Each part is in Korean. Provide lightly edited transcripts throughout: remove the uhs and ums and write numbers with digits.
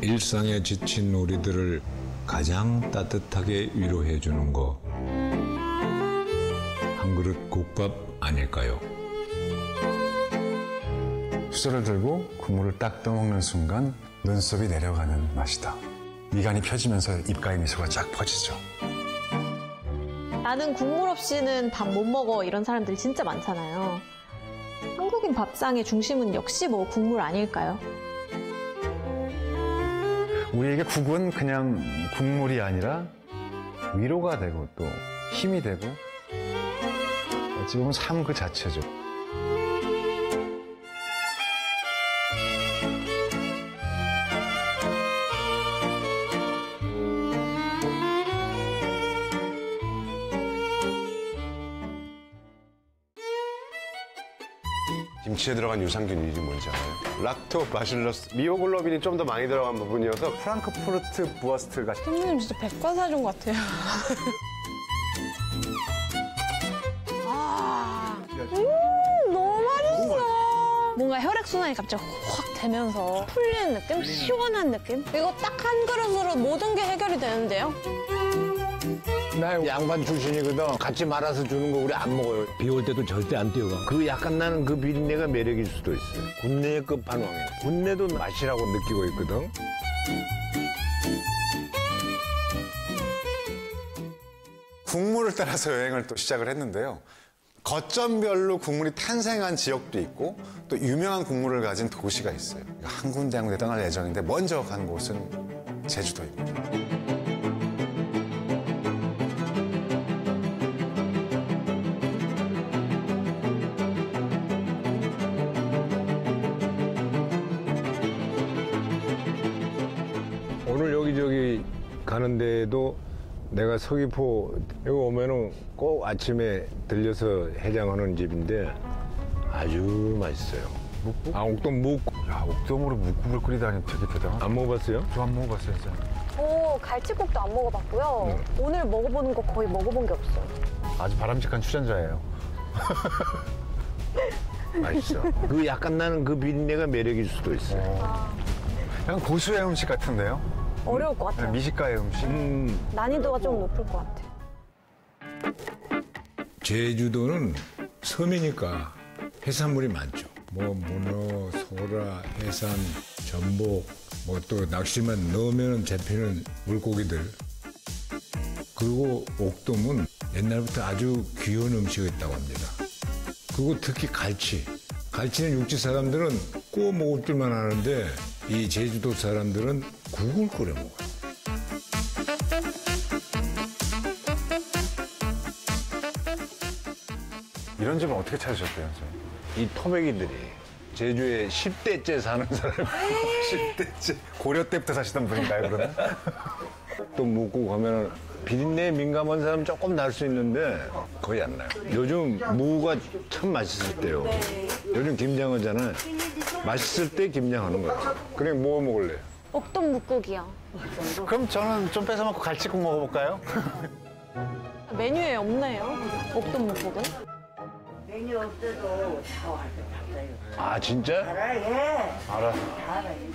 일상에 지친 우리들을 가장 따뜻하게 위로해 주는 거, 한 그릇 국밥 아닐까요? 수저를 들고 국물을 딱 떠먹는 순간 눈썹이 내려가는 맛이다. 미간이 펴지면서 입가에 미소가 쫙 퍼지죠. 나는 국물 없이는 밥 못 먹어 이런 사람들이 진짜 많잖아요. 한국인 밥상의 중심은 역시 뭐 국물 아닐까요? 우리에게 국은 그냥 국물이 아니라 위로가 되고 또 힘이 되고 어찌 보면 삶 그 자체죠. 김치에 들어간 유산균 이름이 뭔지 알아요? 락토바실러스 미오글로빈이 좀 더 많이 들어간 부분이어서 프랑크푸르트 부어스트 같은. 선생님 진짜 백과사전 같아요. 너무 맛있어. 뭔가 혈액순환이 갑자기 확 되면서 풀리는 느낌? 시원한 느낌? 이거 딱 한 그릇으로 모든 게 해결이 되는데요? 나 양반 출신이거든. 같이 말아서 주는 거 우리 안 먹어요. 비 올 때도 절대 안 뛰어가. 그 약간 나는 그 비린내가 매력일 수도 있어요. 군내의 끝판왕이에요. 군내도 맛이라고 느끼고 있거든. 국물을 따라서 여행을 또 시작을 했는데요. 거점별로 국물이 탄생한 지역도 있고 또 유명한 국물을 가진 도시가 있어요. 한 군데 한 군데 떠날 예정인데 먼저 간 곳은 제주도입니다. 오늘 여기저기 가는데도 내가 서귀포 여기 오면은 꼭 아침에 들려서 해장하는 집인데 아주 맛있어요. 묵국? 아, 옥돔 묵국. 야, 옥돔으로 묵국을 끓이다니 되게 대단하다. 안 먹어봤어요? 저 안 먹어봤어요, 진짜. 갈치국도 안 먹어봤고요. 오늘 먹어보는 거 거의 먹어본 게 없어요. 아주 바람직한 출연자예요. 맛있어. 그 약간 나는 그 비린내가 매력일 수도 있어요. 약간 고수의 음식 같은데요? 어려울 것 같아요. 미식가의 음식. 난이도가 좀 높을 것 같아. 제주도는 섬이니까 해산물이 많죠. 뭐 문어, 소라, 해삼, 전복, 뭐 또 낚시만 넣으면 잡히는 물고기들. 그리고 옥돔은 옛날부터 아주 귀한 음식이었다고 합니다. 그리고 특히 갈치. 갈치는 육지 사람들은 구워 먹을 줄만 아는데 이 제주도 사람들은 국을 끓여 먹어요. 이런 집은 어떻게 찾으셨대요, 선생님? 이 토백이들이 제주에 10대째 사는 사람이 10대째. 고려 때부터 사시던 분인가요, 그러면? 또 묵고 가면은 비린내에 민감한 사람은 조금 날 수 있는데 거의 안 나요. 요즘 무가 참 맛있을 때요. 요즘 김장하잖아요. 맛있을 때 김장하는 거예요. 그냥 뭐 먹을래요? 옥돔 묵국이요. 그럼 저는 좀 뺏어 먹고 갈치국 먹어볼까요? 메뉴에 없네요. 옥돔 묵국은. 메뉴 없어도 샤워할 때 봤어요. 아 진짜? 예. 알아.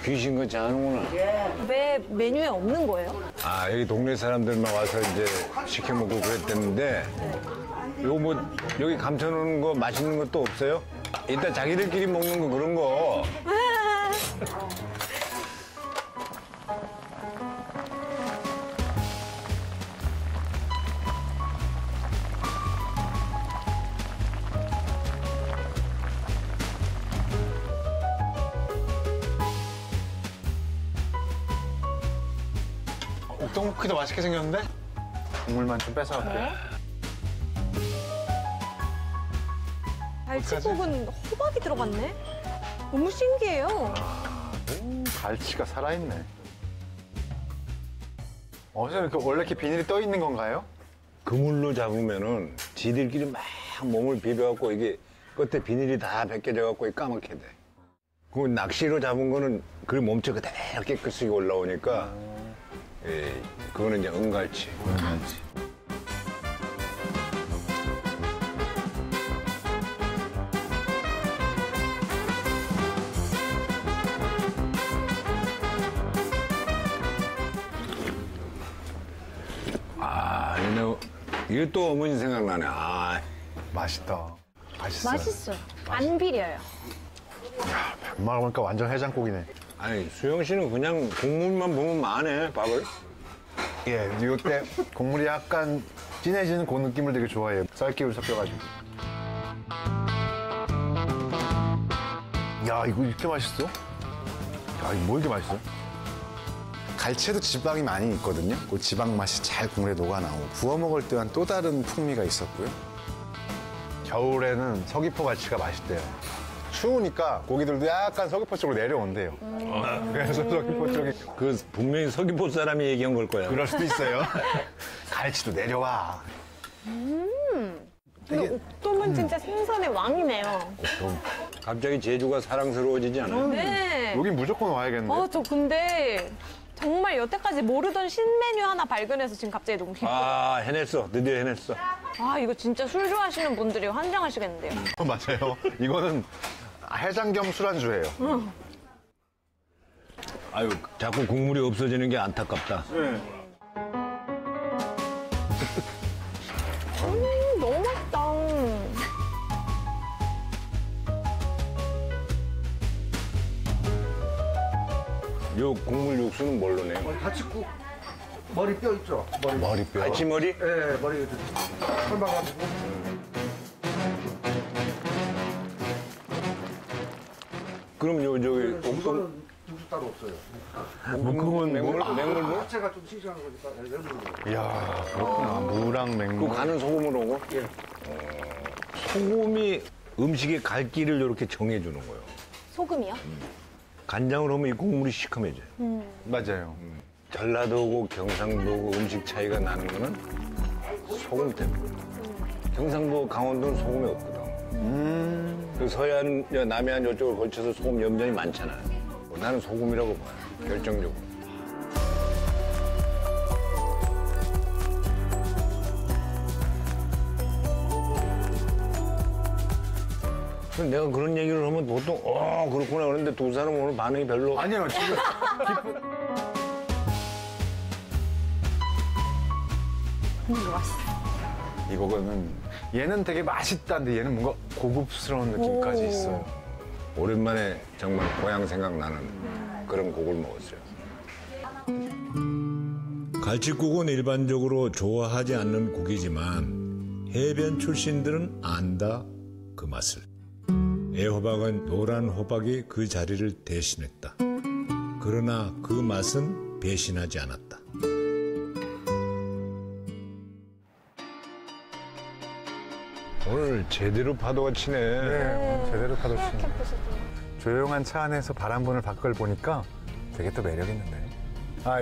귀신같이 하는구나. 왜 메뉴에 없는 거예요? 아 여기 동네 사람들만 와서 이제 시켜 먹고 그랬댔는데 요거 뭐 여기 감춰놓은 거 맛있는 것도 없어요? 일단 자기들끼리 먹는 거 그런 거. 옥돔국도 맛있게 생겼는데? 국물만 좀 뺏어갈게요. 갈치국은 호박이 들어갔네? 너무 신기해요. 갈치가 살아있네. 선생님, 원래 이렇게 비닐이 떠 있는 건가요? 그물로 잡으면은 지들끼리 막 몸을 비벼갖고 이게 끝에 비닐이 다 벗겨져갖고 까맣게 돼. 그 낚시로 잡은 거는 그 몸체 그대로 깨끗이 올라오니까 예, 그거는 이제 은갈치. 은갈치. 이게 또 어머니 생각나네. 아, 맛있다. 맛있어요. 맛있어요. 안 비려요. 엄마가 보니까 완전 해장국이네. 아니 수영 씨는 그냥 국물만 보면 많네 밥을. 예, 이때 국물이 약간 진해지는 그 느낌을 되게 좋아해요. 쌀기울 섞여가지고. 야, 이거 이렇게 맛있어? 야, 이거 뭐 이렇게 맛있어? 갈치에도 지방이 많이 있거든요. 그 지방 맛이 잘 국물에 녹아나오고 구워 먹을 때와는 또 다른 풍미가 있었고요. 겨울에는 서귀포 갈치가 맛있대요. 추우니까 고기들도 약간 서귀포 쪽으로 내려온대요. 그래서 서귀포 쪽이 그 분명히 서귀포 사람이 얘기한 걸 거야. 그럴 수도 있어요. 갈치도 내려와. 근데 옥돔은 진짜 생선의 왕이네요. 갑자기 제주가 사랑스러워지지 않아요? 네. 여긴 무조건 와야겠는데. 저 근데 정말 여태까지 모르던 신메뉴 하나 발견해서 지금 갑자기 너무 기뻐요. 아 해냈어. 드디어 해냈어. 이거 진짜 술 좋아하시는 분들이 환장하시겠는데요. 맞아요. 이거는 해장 겸 술안주예요. 아유 자꾸 국물이 없어지는 게 안타깝다. 너무 맛있다. 요 국물 육수는 뭘로 내요? 가치국 머리뼈 있죠? 머리뼈. 갈치머리? 네, 머리 삶아가지고. 그럼 요 저기 옥돔 이거는 육수 따로 없어요. 묵은 맹물물? 자체가 좀 싱싱한 거니까 맹물. 이야, 그렇구나. 무랑 그 맹물. 간은 소금으로 오고? 예. 소금이 음식의 갈기를 이렇게 정해주는 거예요. 소금이요? 간장을 하면 이 국물이 시커매져요. 맞아요. 전라도고 경상도고 음식 차이가 나는 거는 소금 때문에. 경상도, 강원도는 소금이 없거든. 그 서해안, 남해안 이쪽을 걸쳐서 소금 염전이 많잖아요. 나는 소금이라고 봐요, 결정적으로. 근데 내가 그런 얘기를 하면 보통, 그렇구나. 그런데 두 사람은 오늘 반응이 별로. 아니요, 지금 이거는 얘는 되게 맛있다는데 얘는 뭔가 고급스러운 느낌까지 있어요. 오랜만에 정말 고향 생각나는 그런 곡을 먹었어요. 갈치국은 일반적으로 좋아하지 않는 국이지만 해변 출신들은 안다 그 맛을. 애호박은 노란 호박이 그 자리를 대신했다. 그러나 그 맛은 배신하지 않았다. 오늘 제대로 파도가 치네. 네, 제대로 파도 치네. 조용한 차 안에서 바람 부는 밖을 보니까 되게 또 매력 있는데.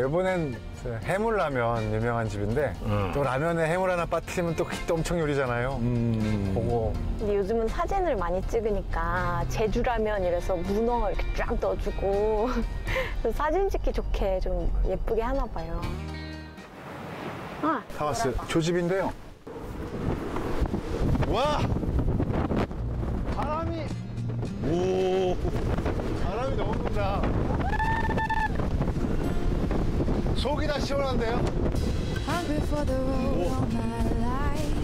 이번엔 해물라면 유명한 집인데 또 라면에 해물 하나 빠뜨리면 또 엄청 요리잖아요. 보고 근데 요즘은 사진을 많이 찍으니까 제주라면 이래서 문어 이렇게 쫙 넣어주고 그래서 사진 찍기 좋게 좀 예쁘게 하나 봐요. 다 왔어요. 조집인데요. 와! 바람이 너무 분다. 속이 다 시원한데요? Hungry for the road all my life.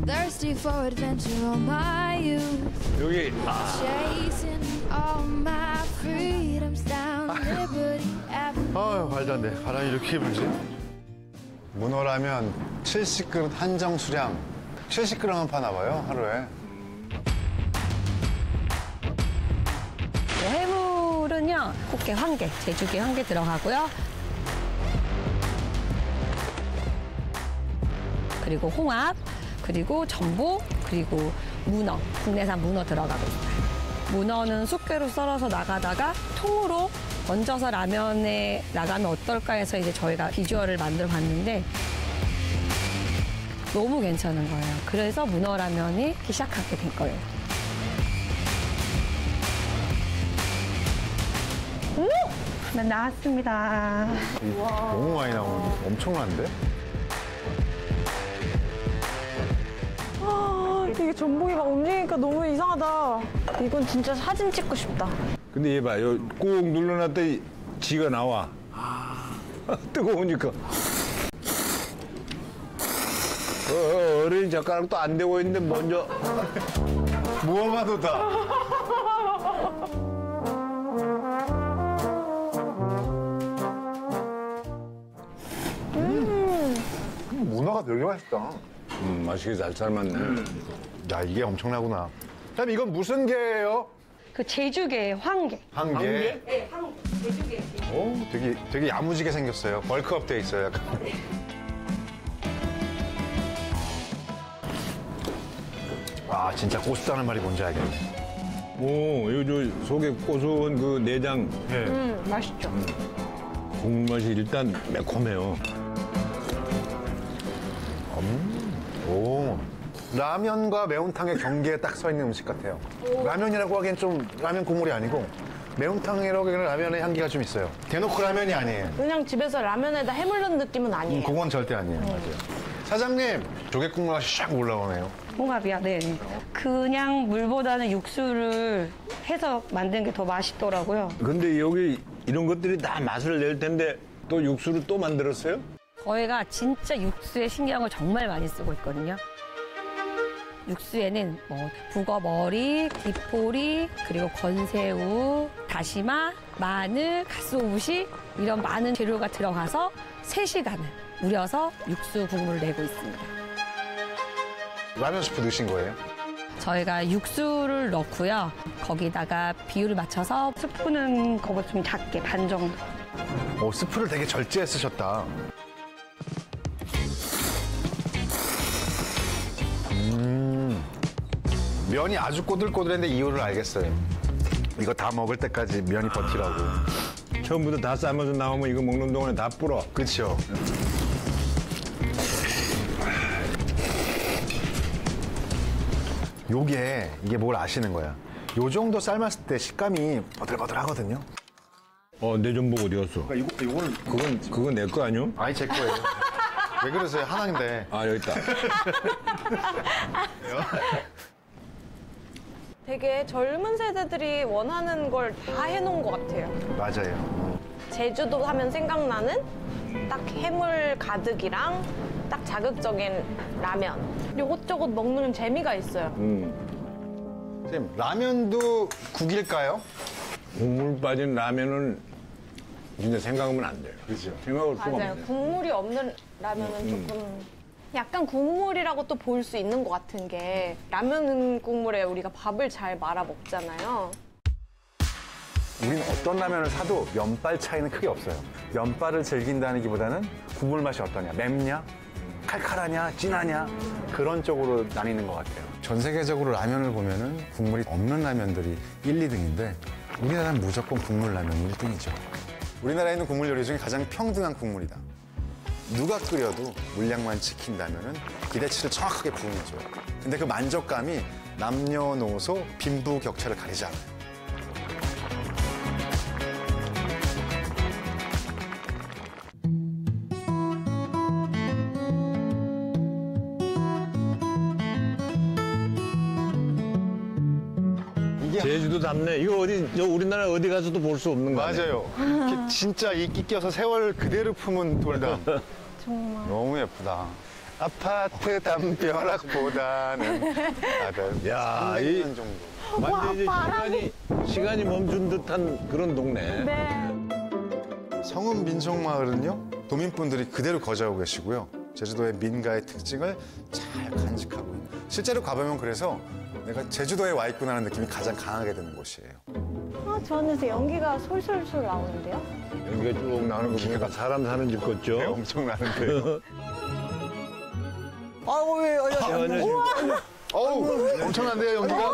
Thirsty for adventure all my youth. 여기 Chasing all my freedoms down Liberty Avenue. 말도 안 돼. 바람이 이렇게 불지? 문어라면 70그릇 한정 수량. 70g만 파나 봐요, 하루에. 해물은요, 꽃게 1개, 제주게 1개 들어가고요. 그리고 홍합, 그리고 전복, 그리고 문어, 국내산 문어 들어가고 있어요. 문어는 쑥개로 썰어서 나가다가 통으로 얹어서 라면에 나가면 어떨까 해서 이제 저희가 비주얼을 만들어 봤는데 너무 괜찮은 거예요. 그래서 문어 라면이 시작하게 된 거예요. 네, 나왔습니다. 너무 많이 나오는데? 엄청난데? 이게 전복이 막 움직이니까 너무 이상하다. 이건 진짜 사진 찍고 싶다. 근데 얘 봐, 꾹 눌러놨더니 지가 나와. 뜨거우니까. 어린 젓가락도 안 되고 있는데 먼저. 무엄하도다. 문어가 되게 맛있다. 맛있게 잘 삶았네. 야, 이게 엄청나구나. 그럼 이건 무슨 게예요? 그 제주게 황게. 한게? 네, 황게. 제주게. 오, 되게 야무지게 생겼어요. 벌크업 돼 있어요, 약간. 아, 진짜 고수다는 말이 뭔지 알겠네. 오, 이거 저 속에 고소한 그 내장 맛있죠. 국물 맛이 일단 매콤해요. 오, 라면과 매운탕의 경계에 딱 서 있는 음식 같아요. 라면이라고 하기엔 좀 라면 국물이 아니고 매운탕이라고 하기에는 라면의 향기가 좀 있어요. 대놓고 라면이 아니에요. 그냥 집에서 라면에다 해물 넣은 느낌은 아니에요. 그건 절대 아니에요. 맞아요. 사장님, 조개 국물 맛이 샥 올라오네요. 홍합이야, 네. 그냥 물보다는 육수를 해서 만든 게 더 맛있더라고요. 근데 여기 이런 것들이 다 맛을 낼 텐데 또 육수를 또 만들었어요? 저희가 진짜 육수에 신경을 정말 많이 쓰고 있거든요. 육수에는 뭐 북어머리, 디포리, 그리고 건새우, 다시마, 마늘, 갓소부시 이런 많은 재료가 들어가서 3시간을 우려서 육수 국물을 내고 있습니다. 라면 스프 넣으신 거예요? 저희가 육수를 넣고요. 거기다가 비율을 맞춰서 스프는 그거 좀 작게 반 정도. 오, 스프를 되게 절제해 쓰셨다. 면이 아주 꼬들꼬들했는데 이유를 알겠어요. 이거 다 먹을 때까지 면이 버티라고. 처음부터 다 삶아서 나오면 이거 먹는 동안에 다 불어. 그렇죠. 이게 뭘 아시는 거야. 요 정도 삶았을 때 식감이 버들버들하거든요. 내 전복 어디 갔어? 이거는 그건 내 거 아니요? 아니 제 거예요. 왜 그러세요? 하나인데. 아, 여기 있다. 되게 젊은 세대들이 원하는 걸 다 해놓은 것 같아요. 맞아요. 제주도 하면 생각나는 딱 해물 가득이랑 딱 자극적인 라면. 요것저것 먹는 재미가 있어요. 선생님, 라면도 국일까요? 국물 빠진 라면은 진짜 생각하면 안 돼요. 그죠. 생각할 수가 맞아요. 없네. 국물이 없는 라면은 조금 약간 국물이라고 또 볼 수 있는 것 같은 게 라면 국물에 우리가 밥을 잘 말아 먹잖아요. 우리는 어떤 라면을 사도 면발 차이는 크게 없어요. 면발을 즐긴다기보다는 국물 맛이 어떠냐, 맵냐, 칼칼하냐, 진하냐 그런 쪽으로 나뉘는 것 같아요. 전 세계적으로 라면을 보면은 국물이 없는 라면들이 1, 2등인데 우리나라는 무조건 국물 라면이 1등이죠. 우리나라에 있는 국물 요리 중에 가장 평등한 국물이다. 누가 끓여도 물량만 지킨다면은 기대치를 정확하게 부응해줘요. 근데 그 만족감이 남녀노소 빈부격차를 가리지 않아요. 제주도 담네. 이거 우리나라 어디 가서도 볼 수 없는 거 아니에요? 맞아요. 이렇게 진짜 이끼 껴서 세월 그대로 품은 돌담. 정말. 너무 예쁘다. 아파트 담벼락보다는 야, 이 정도. 완전히 시간이 멈춘 듯한 그런 동네. 성은 민속마을은요, 도민분들이 그대로 거주하고 계시고요. 제주도의 민가의 특징을 잘 간직하고 있는. 실제로 가보면 그래서 내가 제주도에 와 있구나 하는 느낌이 가장 강하게 드는 곳이에요. 저 안에서 연기가 솔솔솔 나오는데요? 여기가 쭉 나오는 거 보니까 사람 사는 집 같죠? 네, 엄청 나는데요. 어우, 엄청난데요, 연기가?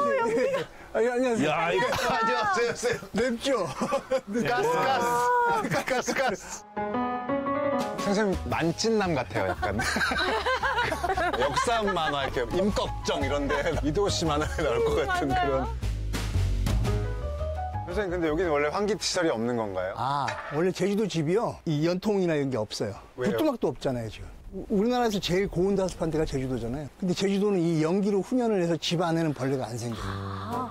안녕하세요. 야, 이거 안녕하세요. 맵죠? 가스. 선생님, 만찢남 같아요, 약간. 역사 만화, 이렇게 임꺽정 이런데 이도시 만화에 나올 것 같은 그런. 선생님, 근데 여기는 원래 환기시설이 없는 건가요? 아, 원래 제주도 집이요. 이 연통이나 이런 게 없어요. 왜요? 부뚜막도 없잖아요, 지금. 우리나라에서 제일 고온다습한 데가 제주도잖아요. 근데 제주도는 이 연기로 훈연을 해서 집 안에는 벌레가 안 생겨요.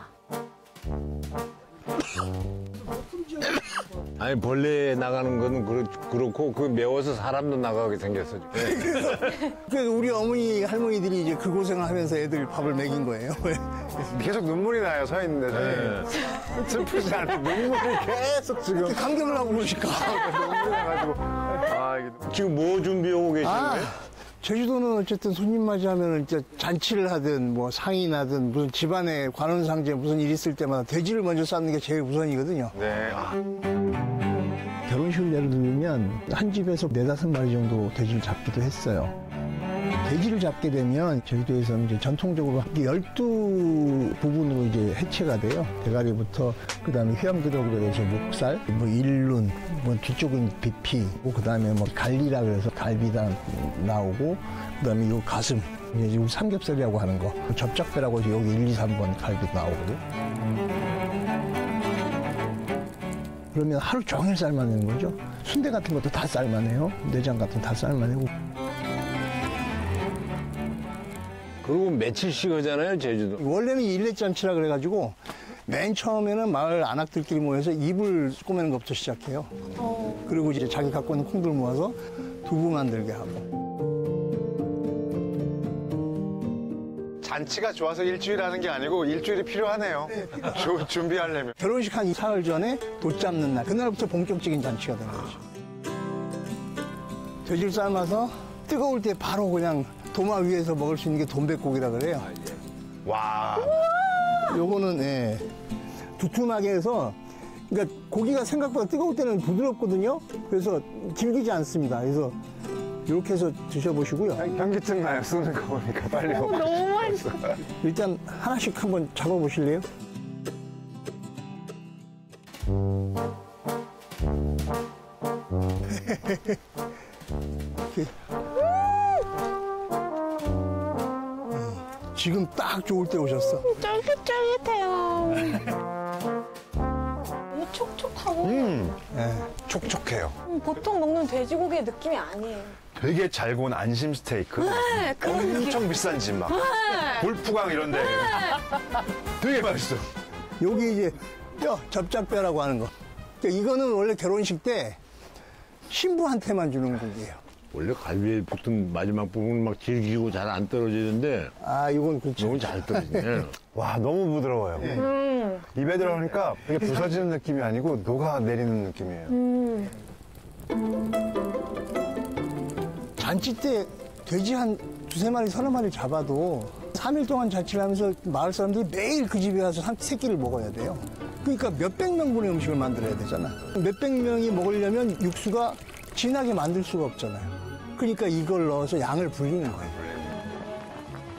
아니 벌레 나가는 거는 그렇고 그 매워서 사람도 나가게 생겼어. 그래서 우리 어머니 할머니들이 이제 그 고생을 하면서 애들 밥을 먹인 거예요. 계속 눈물이 나요, 서 있는데. 슬프지 않아요. 눈물이 계속 지금. 감격을 하고 그러실까. 눈물이 나가지고. 지금 뭐 준비하고 계시는 거예요? 제주도는 어쨌든 손님 맞이하면 이제 잔치를 하든 뭐 상이 나든 무슨 집안에 관혼상제 무슨 일 있을 때마다 돼지를 먼저 쌓는 게 제일 우선이거든요. 네. 결혼식을 예를 들면 한 집에서 4-5마리 정도 돼지를 잡기도 했어요. 돼지를 잡게 되면 제주도에서는 이제 전통적으로 12부분으로 이제 해체가 돼요. 대가리부터 그다음에 휘황드럭으로 해서 목살, 뭐 일룬, 뭐 뒤쪽은 비피, 그다음에 뭐 갈리라 그래서 갈비다 나오고 그다음에 요 가슴, 이제 지금 삼겹살이라고 하는 거, 접착배라고 해서 여기 1, 2, 3번 갈비 나오거든. 그러면 하루 종일 삶아내는 거죠. 순대 같은 것도 다 삶아내요. 내장 같은 거 다 삶아내고. 그리고 며칠씩 하잖아요, 제주도. 원래는 일례잔치라 그래가지고 맨 처음에는 마을 안악들끼리 모여서 이불 꼬매는 것부터 시작해요. 그리고 이제 자기 갖고 있는 콩들 모아서 두부 만들게 하고. 잔치가 좋아서 일주일 하는 게 아니고 일주일이 필요하네요. 준비하려면. 결혼식 한 사흘 전에 돛 잡는 날, 그날부터 본격적인 잔치가 되는 거죠. 돼지를 삶아서 뜨거울 때 바로 그냥 도마 위에서 먹을 수 있는 게 돈백고기라 그래요. 와. 요거는 예, 두툼하게 해서, 그러니까 고기가 생각보다 뜨거울 때는 부드럽거든요. 그래서 질기지 않습니다. 그래서 이렇게 해서 드셔보시고요. 현기증 나요, 쓰는 거 보니까. 빨리 먹고. 너무 맛있어. 일단 하나씩 한번 잡아보실래요? 지금 딱 좋을 때 오셨어. 쫄깃쫄깃해요. 너무 촉촉하고. 촉촉해요. 보통 먹는 돼지고기의 느낌이 아니에요. 되게 잘 구운 안심 스테이크. 네, 그런 느낌. 엄청 비싼 집 막. 골프강 이런데. 되게 맛있어. 여기 이제 뼈, 접착뼈라고 하는 거. 그러니까 이거는 원래 결혼식 때 신부한테만 주는 고기예요. 원래 갈비에 붙은 마지막 부분은 막 질기고 잘 안 떨어지는데 아, 이건 그렇죠. 이건 잘 떨어지네. 와, 너무 부드러워요. 입에 들어가니까 이게 부서지는 느낌이 아니고 녹아내리는 느낌이에요. 잔치 때 돼지 한 2-3마리, 3마리 잡아도 3일 동안 잔치를 하면서 마을 사람들이 매일 그 집에 가서 한 끼를 먹어야 돼요. 그러니까 몇백 명분의 음식을 만들어야 되잖아. 몇백 명이 먹으려면 육수가 진하게 만들 수가 없잖아요. 그러니까 이걸 넣어서 양을 불리는 거예요.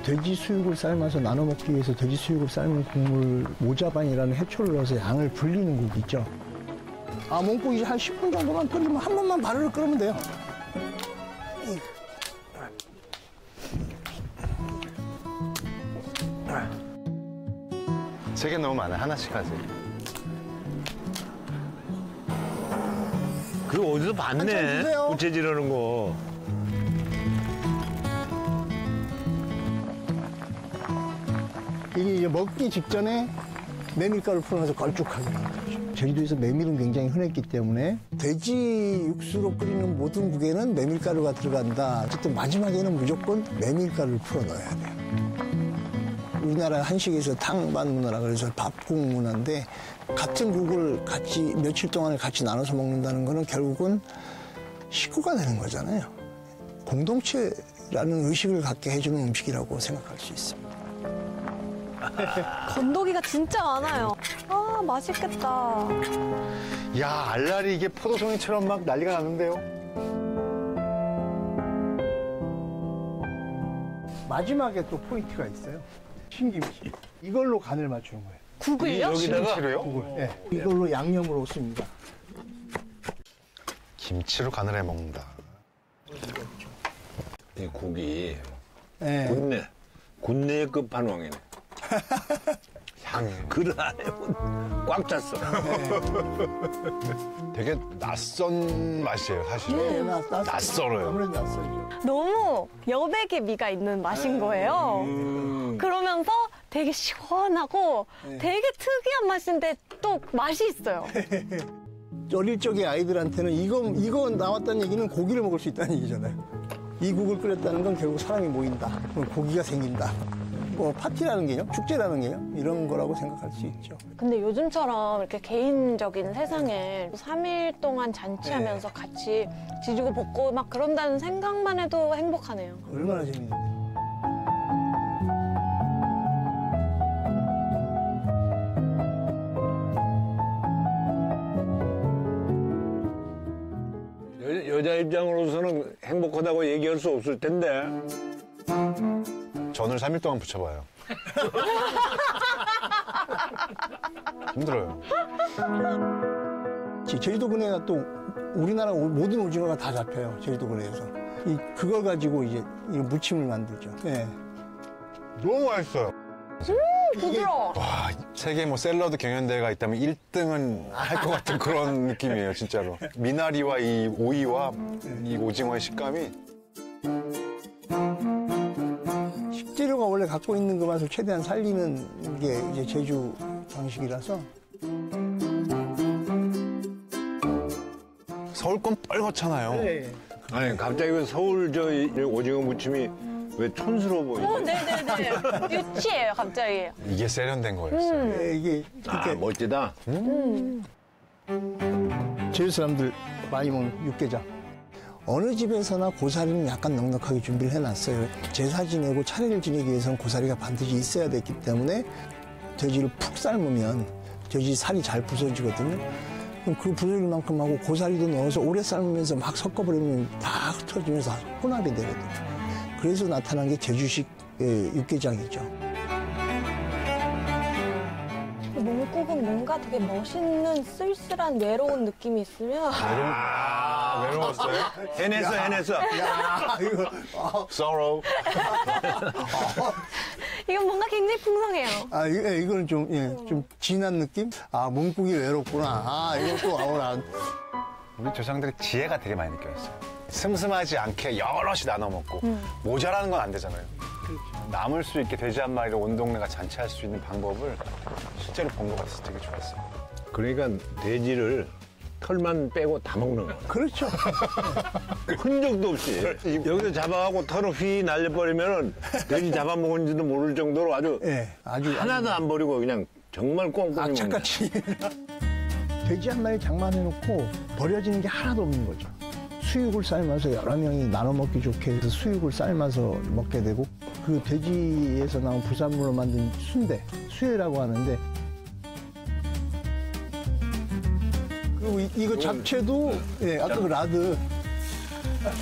돼지 수육을 삶아서 나눠 먹기 위해서 돼지 수육을 삶은 국물 모자반이라는 해초를 넣어서 양을 불리는 국이 있죠. 아, 몸국이 한 10분 정도만 끓이면 한 번만 바르르 끓으면 돼요. 세 개 너무 많아요. 하나씩 하세요. 그거 어디서 봤네? 부채질하는 거. 이게 이제 먹기 직전에 메밀가루 풀어놔서 걸쭉하게 하는 거죠. 제주도에서 메밀은 굉장히 흔했기 때문에 돼지 육수로 끓이는 모든 국에는 메밀가루가 들어간다. 어쨌든 마지막에는 무조건 메밀가루를 풀어 넣어야 돼요. 우리나라 한식에서 탕반 문화라 그래서 밥국 문화인데 같은 국을 같이 며칠 동안을 같이 나눠서 먹는다는 거는 결국은 식구가 되는 거잖아요. 공동체라는 의식을 갖게 해주는 음식이라고 생각할 수 있습니다. 건더기가 진짜 많아요. 아, 맛있겠다. 야, 알알이 이게 포도송이처럼 막 난리가 났는데요. 마지막에 또 포인트가 있어요. 신김치. 이걸로 간을 맞추는 거예요. 국을요? 김치로요? 국을. 네. 이걸로 양념으로 씁니다. 김치로 간을 해 먹는다. 이 국이 네. 군내의 끝판왕이네. 향이. 그 안에 꽉 찼어. 되게 낯선 맛이에요, 사실. 네, 낯설어요. 아무래도 낯설죠. 너무 여백의 미가 있는 맛인 거예요. 그러면서 되게 시원하고 되게 특이한 맛인데 또 맛이 있어요. 어릴 적에 아이들한테는 이거 나왔다는 얘기는 고기를 먹을 수 있다는 얘기잖아요. 이 국을 끓였다는 건 결국 사람이 모인다. 그럼 고기가 생긴다. 뭐 파티라는 개념, 축제라는 개념 이런 거라고 생각할 수 있죠. 근데 요즘처럼 이렇게 개인적인 세상에 3일 동안 잔치하면서 같이 지지고 볶고 막 그런다는 생각만 해도 행복하네요. 얼마나 재밌는데. 여자 입장으로서는 행복하다고 얘기할 수 없을 텐데. 전을 3일 동안 붙여봐요. 힘들어요. 제주도 근해가 또 우리나라 모든 오징어가 다 잡혀요. 제주도 근해에서. 그걸 가지고 이제 이 무침을 만들죠. 네. 너무 맛있어요. 부드러워. 와, 세계 뭐 샐러드 경연대회가 있다면 1등은 할 것 같은 그런 느낌이에요, 진짜로. 미나리와 이 오이와 이 오징어의 식감이. 식재료가 원래 갖고 있는 그 맛을 최대한 살리는 게 이제 제주 방식이라서. 서울 건 뻘겋잖아요. 네. 아니 갑자기 그 서울 저 오징어 무침이 왜 촌스러워 보이지? 네네네. 유치해요, 갑자기. 이게 세련된 거였어요. 네, 이게 아, 멋지다. 제주 사람들 많이 먹는 육개장. 어느 집에서나 고사리는 약간 넉넉하게 준비를 해놨어요. 제사 지내고 차례를 지내기 위해서는 고사리가 반드시 있어야 됐기 때문에 돼지를 푹 삶으면 돼지 살이 잘 부서지거든요. 그럼 그 부서질 만큼 하고 고사리도 넣어서 오래 삶으면서 막 섞어버리면 다 흩어지면서 혼합이 되거든요. 그래서 나타난 게 제주식 육개장이죠. 몽국은 뭔가 되게 멋있는 쓸쓸한 외로운 느낌이 있으면 외로웠어요? 해냈어. 야, 이거. Sorrow. 이건 뭔가 굉장히 풍성해요. 아, 이거는 좀 진한 느낌? 아, 문국이 외롭구나. 아, 이것도 아우라. 우리 조상들의 지혜가 되게 많이 느껴졌어요. 슴슴하지 않게 여럿이 나눠 먹고 모자라는 건 안 되잖아요. 남을 수 있게 돼지 한 마리로 온 동네가 잔치할 수 있는 방법을 실제로 본 것 같아서 되게 좋았어요. 그러니까 돼지를 털만 빼고 다 먹는 거야. 그렇죠. 흔적도 없이. 여기서 잡아가고 털을 휘 날려버리면 돼지 잡아먹은지도 모를 정도로 아주, 아주 하나도 안 버리고 그냥 정말 꼼꼼히 악착같이. 돼지 한 마리 장만해놓고 버려지는 게 하나도 없는 거죠. 수육을 삶아서 여러 명이 나눠 먹기 좋게 해서 수육을 삶아서 먹게 되고 그 돼지에서 나온 부산물로 만든 순대, 수회라고 하는데 그리고 이거 잡채도 아까 그 라드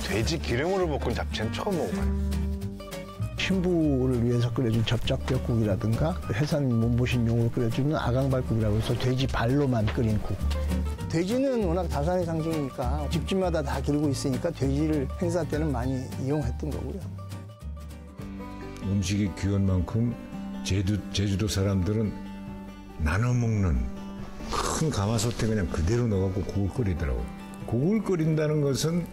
돼지 기름으로 볶은 잡채는 처음 먹어봐요. 신부를 위해서 끓여준 접착뼈국이라든가 해산 몸보신용으로 끓여주는 아강발국이라고 해서 돼지 발로만 끓인 국. 돼지는 워낙 다산의 상징이니까 집집마다 다 기르고 있으니까 돼지를 행사 때는 많이 이용했던 거고요. 음식이 귀한 만큼 제주도 사람들은 나눠 먹는 큰 가마솥에 그냥 그대로 넣어갖고 국을 끓이더라고요. 국을 끓인다는 것은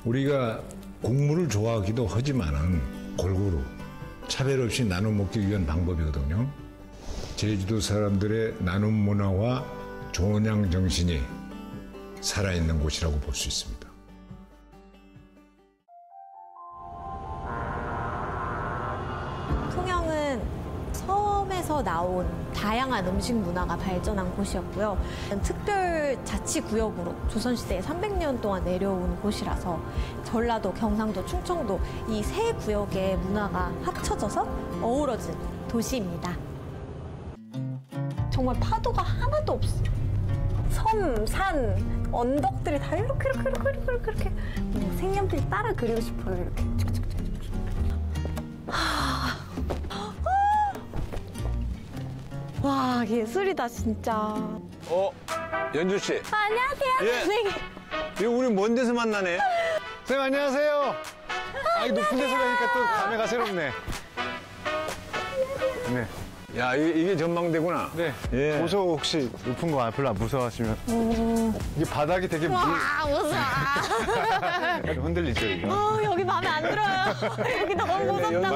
우리가 국물을 좋아하기도 하지만은 골고루 차별 없이 나눠 먹기 위한 방법이거든요. 제주도 사람들의 나눔 문화와 종양 정신이 살아있는 곳이라고 볼 수 있습니다. 통영은 섬에서 나온 다양한 음식 문화가 발전한 곳이었고요. 특별 자치구역으로 조선시대에 300년 동안 내려온 곳이라서 전라도, 경상도, 충청도 이 세 구역의 문화가 합쳐져서 어우러진 도시입니다. 정말 파도가 하나도 없어요. 섬, 산, 언덕들이 다 이렇게 뭐 색연필 따라 그리고 싶어요. 이렇게. 와, 예술이다 진짜. 연주 씨. 안녕하세요, 선생님. 이거 우리 먼 데서 만나네. 선생님 안녕하세요. 아, 높은 데서 뵈니까 또 감회가 새롭네. 네. 야, 이게 전망대구나. 네. 예. 고소 혹시 높은 거 별로 안 무서워하시면. 이게 바닥이 되게 와, 무서워. 흔들리죠, 이게. 여기 마음에 안 들어요. 여기 너무 무섭다.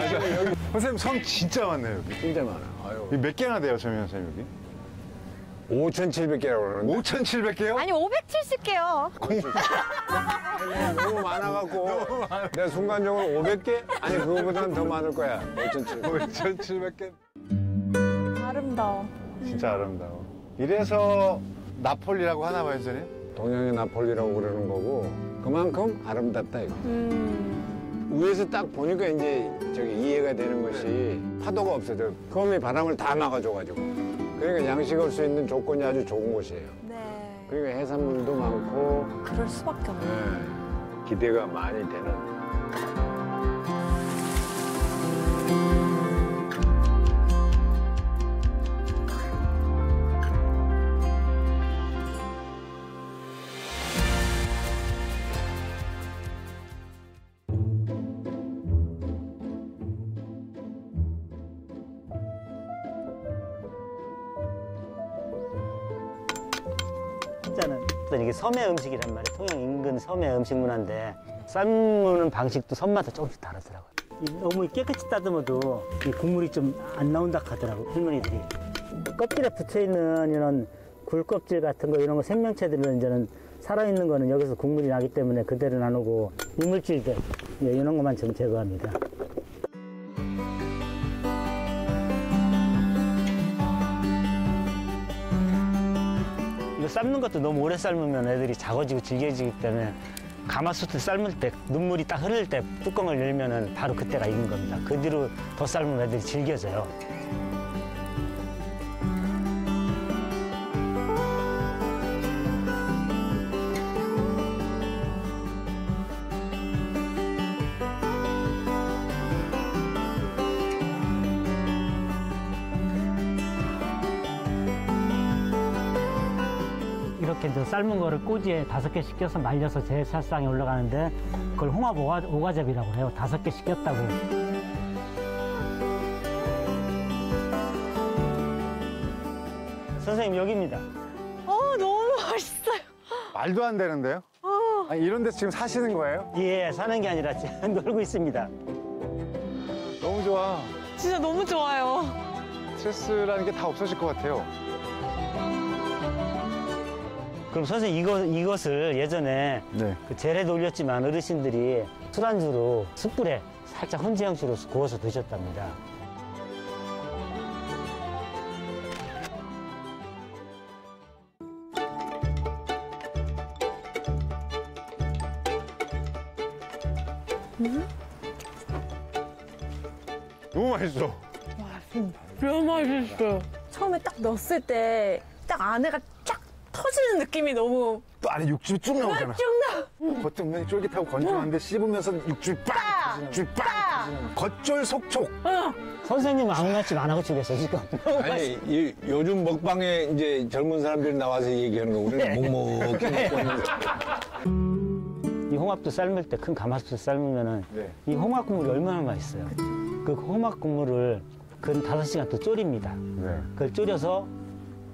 선생님 섬 진짜 많네요, 여기. 진짜 많아. 아유. 몇 개나 돼요, 정현 선생님 여기? 5,700개라고 그러는데. 5,700개요? 아니 570개요. 너무 많아갖고. 내가 순간적으로 500개? 아니, 그거보다는 더 많을 거야. 5,700개. 아름다워. 진짜 아름다워. 이래서 나폴리라고 하나 봐요, 선생님? 동양의 나폴리라고 그러는 거고, 그만큼 아름답다, 이거. 위에서 딱 보니까 이제 저기 이해가 되는 것이 파도가 없어져. 처음에 바람을 다 막아줘가지고. 그러니까 양식할 수 있는 조건이 아주 좋은 곳이에요. 네. 그러니까 해산물도 많고. 그럴 수밖에 없네. 기대가 많이 되는. 이게 섬의 음식이란 말이에요. 통영 인근 섬의 음식 문화인데 삶는 방식도 섬마다 조금씩 다르더라고요. 너무 깨끗이 따듬어도 이 국물이 좀 안 나온다 하더라고요, 할머니들이. 껍질에 붙어있는 이런 굴 껍질 같은 거 이런 거 생명체들은 이제는 살아있는 거는 여기서 국물이 나기 때문에 그대로 나누고 이물질들 이런 것만 좀 제거합니다. 이거 삶는 것도 너무 오래 삶으면 애들이 작아지고 질겨지기 때문에 가마솥을 삶을 때 눈물이 딱 흐를 때 뚜껑을 열면은 바로 그때가 익은 겁니다. 그 뒤로 더 삶으면 애들이 질겨져요. 이렇게 이제 삶은 거를 꼬지에 5개씩 껴서 말려서 제사상에 올라가는데 그걸 홍합 오가잡이라고 해요. 5개씩 꼈다고. 선생님 여기입니다. 너무 맛있어요. 말도 안 되는데요? 아니, 이런 데서 지금 사시는 거예요? 예, 사는 게 아니라 놀고 있습니다. 너무 좋아. 진짜 너무 좋아요. 스트레스라는 게 다 없어질 것 같아요. 그럼 선생님 이것을 예전에 네. 그 재래도 올렸지만 어르신들이 술안주로 숯불에 살짝 훈제 형식으로 구워서 드셨답니다. 너무 맛있어. 진짜 맛있어요. 처음에 딱 넣었을 때 딱 안에가 쫙 터지는 느낌이 너무 또 안에 육즙이 쭉 나오잖아. 쭉 나. 겉은 면이 쫄깃하고 건조한데 씹으면서 육즙이 빡! 육즙이 빡! 겉쫄 속촉. 선생님은 아무 말씀 안 하고 죽였어 지금. 아니, 요즘 먹방에 이제 젊은 사람들이 나와서 얘기하는 거 우리는 묵묵히 먹고 있는 이 홍합도 삶을 때 큰 가마솥을 삶으면은 이 홍합 국물이 얼마나 맛있어요. 그 홍합 국물을 근 5시간 또 졸입니다. 그걸 졸여서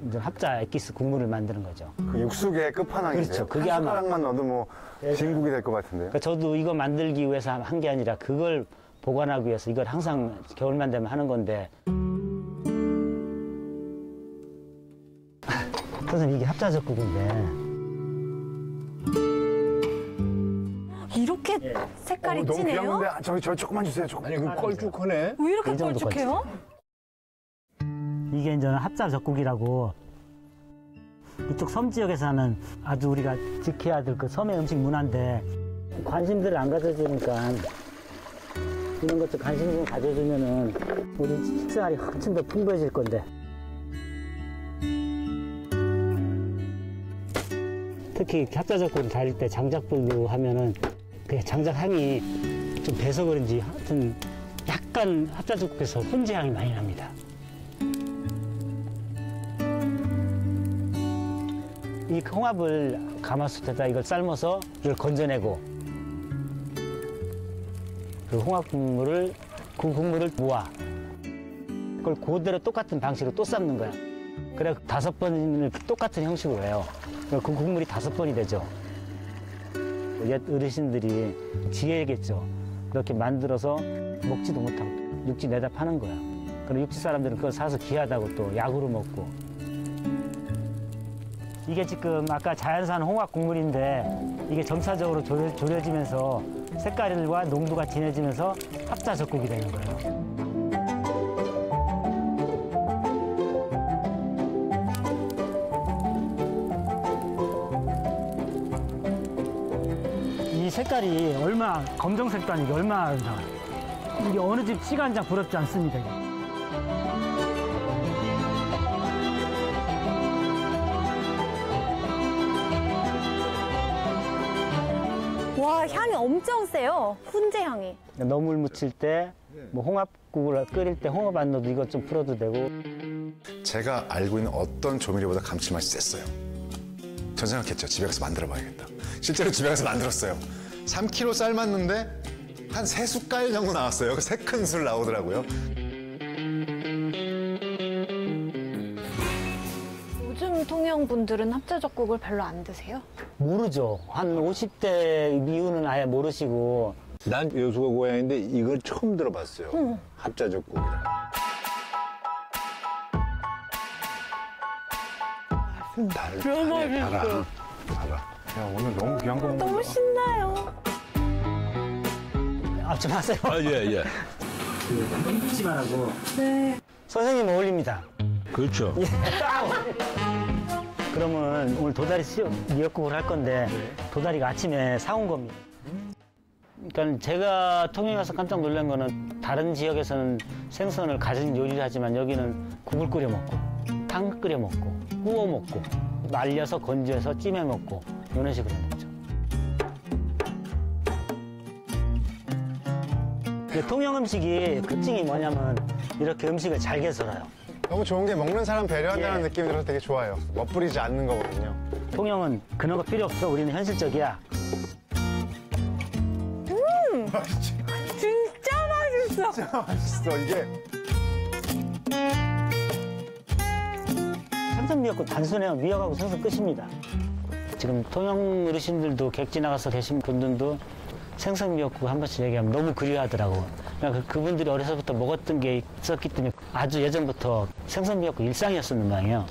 이제 합자 에기스 국물을 만드는 거죠. 그 육수의 끝판왕이세요. 그렇죠. 그게 한 아마 숟가락만 넣어도 뭐 진국이 될 것 같은데요. 그러니까 저도 이거 만들기 위해서 한 게 아니라 그걸 보관하기 위해서 이걸 항상 겨울만 되면 하는 건데. 선생님 이게 합자적국인데. 이렇게 색깔이 너무 진해요? 귀여운데 저 조금만 주세요. 조금. 아니, 그 껄쭉하네. 왜 이렇게 이 정도 걸쭉해요? 이게 이제 합자적국이라고 이쪽 섬 지역에서는 아주 우리가 지켜야 될 그 섬의 음식 문화인데 관심들을 안 가져주니까 이런 것도 관심 좀 가져주면은 우리 식생활이 훨씬 더 풍부해질 건데. 특히 합자적국을 달릴 때 장작불로 하면은 그 장작 향이 좀 배서 그런지 하여튼 약간 합자적국에서 훈제 향이 많이 납니다. 이 홍합을 가마솥에다 이걸 삶아서 이걸 건져내고 그 홍합 국물을 그 국물을 모아 그걸 그대로 똑같은 방식으로 또 삶는 거야. 그래 5번을 똑같은 형식으로 해요. 그 국물이 5번이 되죠. 옛 어르신들이 지혜겠죠. 그렇게 만들어서 먹지도 못하고 육지 내다 파는 거야. 그럼 육지 사람들은 그걸 사서 귀하다고 또 약으로 먹고. 이게 지금 아까 자연산 홍합 국물인데 이게 점차적으로 졸여지면서 색깔과 농도가 진해지면서 합자 젖국이 되는 거예요. 이 색깔이 얼마나 검정색도 아니고 얼마나 아름다워요. 이게 어느 집 시간장 부럽지 않습니다. 이게. 와, 향이 엄청 세요. 훈제 향이. 너물 무칠 때, 뭐 홍합국을 끓일 때 홍합 안 넣어도 이것 좀 풀어도 되고. 제가 알고 있는 어떤 조미료보다 감칠맛이 셌어요. 전 생각했죠. 집에 가서 만들어봐야겠다. 실제로 집에 가서 만들었어요. 3kg 삶았는데 한 3숟갈 정도 나왔어요. 3큰술 나오더라고요. 요즘 통영분들은 합자적국을 별로 안 드세요? 모르죠. 한 50대 이후는 아예 모르시고. 난 여수가 고향인데 이걸 처음 들어봤어요. 합자적국이라. 달아. 야, 오늘 너무 귀한 거 먹는다. 너무 신나요. 좀 하세요. 아, 예. 찜찜하라고. 네. 선생님 어울립니다. 그렇죠. 그러면 오늘 도다리 미역국을 할 건데 도다리가 아침에 사온 겁니다. 그러니까 제가 통영에 가서 깜짝 놀란 거는 다른 지역에서는 생선을 가진 요리를 하지만 여기는 국을 끓여 먹고 탕 끓여 먹고 구워 먹고 말려서 건조해서 찜해 먹고 이런 식으로 먹죠. 통영 음식이 특징이 뭐냐면 이렇게 음식을 잘 개설해요. 너무 좋은 게 먹는 사람 배려한다는 느낌이 들어서 되게 좋아요. 멋부리지 않는 거거든요. 통영은 그런 거 필요 없어. 우리는 현실적이야. 진짜 맛있어. 진짜 맛있어, 이게. 생선 미역국 단순해요. 미역하고 생선 끝입니다. 지금 통영 어르신들도 객 지나가서 계신 분들도 생선 미역국 한 번씩 얘기하면 너무 그리워하더라고. 그러니까 그분들이 어려서부터 먹었던 게 있었기 때문에 아주 예전부터 생선 미역국 일상이었었는 모양이에요.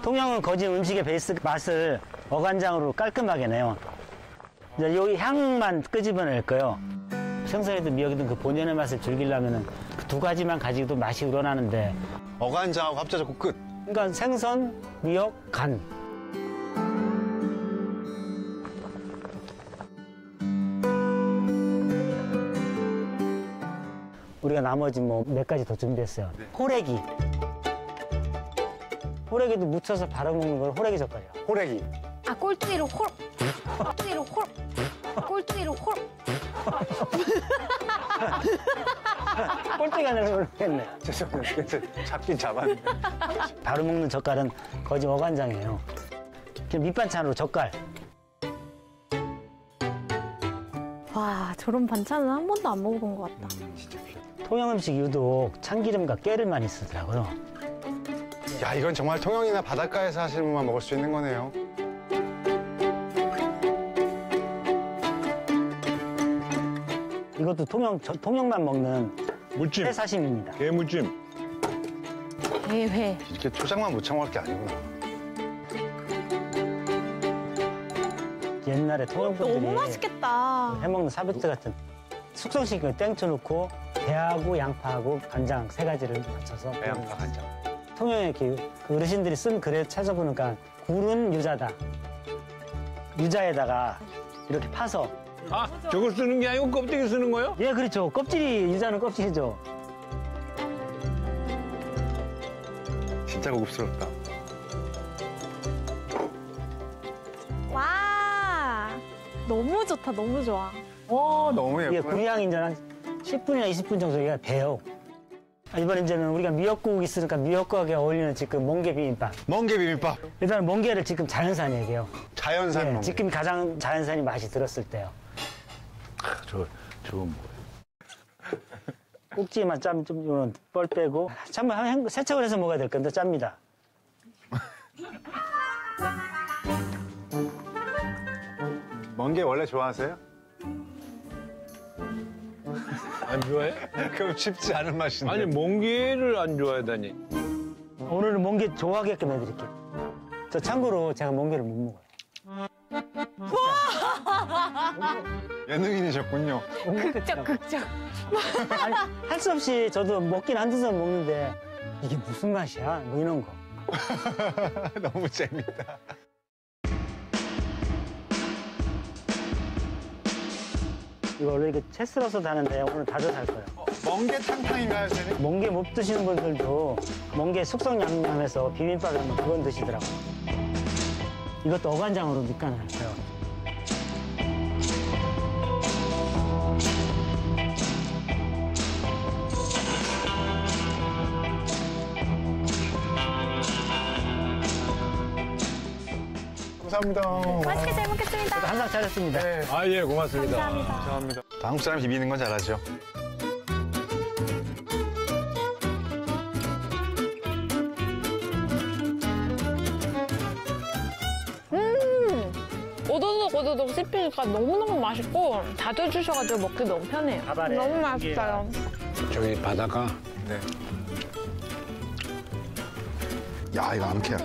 통영은 거진 음식의 베이스 맛을 어간장으로 깔끔하게 내요. 이제 여기 향만 끄집어낼 거예요. 생선이든 미역이든 그 본연의 맛을 즐기려면 그 두 가지만 가지고도 맛이 우러나는데 어간장하고 합자적국 끝. 그러니까 생선, 미역, 간. 우리가 나머지 뭐 몇 가지 더 준비했어요. 호래기. 호래기도 무쳐서 바로 먹는 걸 호래기 젓갈이에요. 호래기. 아, 꼴뚜기로 홀. 꼴뚜기로 홀. 꼴뚜기로 홀. 꼴뚜기가 아니라 모르겠네. 죄송해요. 잡긴 잡았는데. 바로 먹는 젓갈은 거진 어간장이에요. 그냥 밑반찬으로 젓갈. 와, 저런 반찬은 한 번도 안 먹어본 것 같다. 통영 음식 유독 참기름과 깨를 많이 쓰더라고요. 야, 이건 정말 통영이나 바닷가에서 하시는 분만 먹을 수 있는 거네요. 이것도 통영만 먹는 무찜. 회사심입니다. 게무찜. 회. 이렇게 초장만 묻혀 먹을 게 아니구나. 옛날에 통영 분들이 너무 맛있겠다. 해먹는 사백트 같은 숙성시키고 땡초 넣고 배하고 양파하고 간장 세 가지를 맞춰서 배양파 간장. 통영에 그 어르신들이 쓴 글에 찾아보니까 굴은 유자다. 유자에다가 이렇게 파서 아, 저걸 쓰는 게 아니고 껍데기 쓰는 거요? 예, 그렇죠. 껍질이 유자는 껍질이죠. 진짜 고급스럽다. 와, 너무 좋다, 너무 좋아. 와, 너무 이게 예뻐요. 구이향 이제 한 10분이나 20분 정도 얘가 배요. 이번에 이제는 우리가 미역국 있으니까 미역국에 어울리는 지금 멍게 비빔밥. 멍게 비빔밥. 일단 멍게를 지금 자연산 얘기해요. 자연산 멍게. 지금 가장 자연산이 맛이 들었을 때요. 저건 뭐야? 꼭지에만 좀 이런 뻘 빼고 참만 세척을 해서 먹어야 될 건데 짭니다. 멍게 원래 좋아하세요? 안 좋아해? 그럼 쉽지 않은 맛인데. 아니, 멍게를 안 좋아하다니. 오늘은 멍게 좋아하게끔 해드릴게요. 저 참고로 제가 멍게를 못 먹어요. 예능인이셨군요. 극적. 아니, 할 수 없이 저도 먹긴 한두 번 먹는데 이게 무슨 맛이야? 뭐 이런 거. 너무 재밌다. 이거 원래 이렇게 채 썰어서 다는데 오늘 다져서 할 거예요. 멍게탕탕인가요, 선생님? 멍게 못 드시는 분들도 멍게 숙성 양념해서 비빔밥에 하면 그건 드시더라고요. 이것도 어간장으로 밑간을 감사합니다. 맛있게 잘 먹겠습니다. 항상 잘했습니다. 아, 예, 고맙습니다. 감사합니다. 한국 사람 비비는 건 잘하죠. 오도독 씹히니까 너무너무 맛있고 다져주셔가지고 먹기 너무 편해요. 가발에 너무 맛있어요. 저기 바닷가. 네. 야, 이거 암캐야.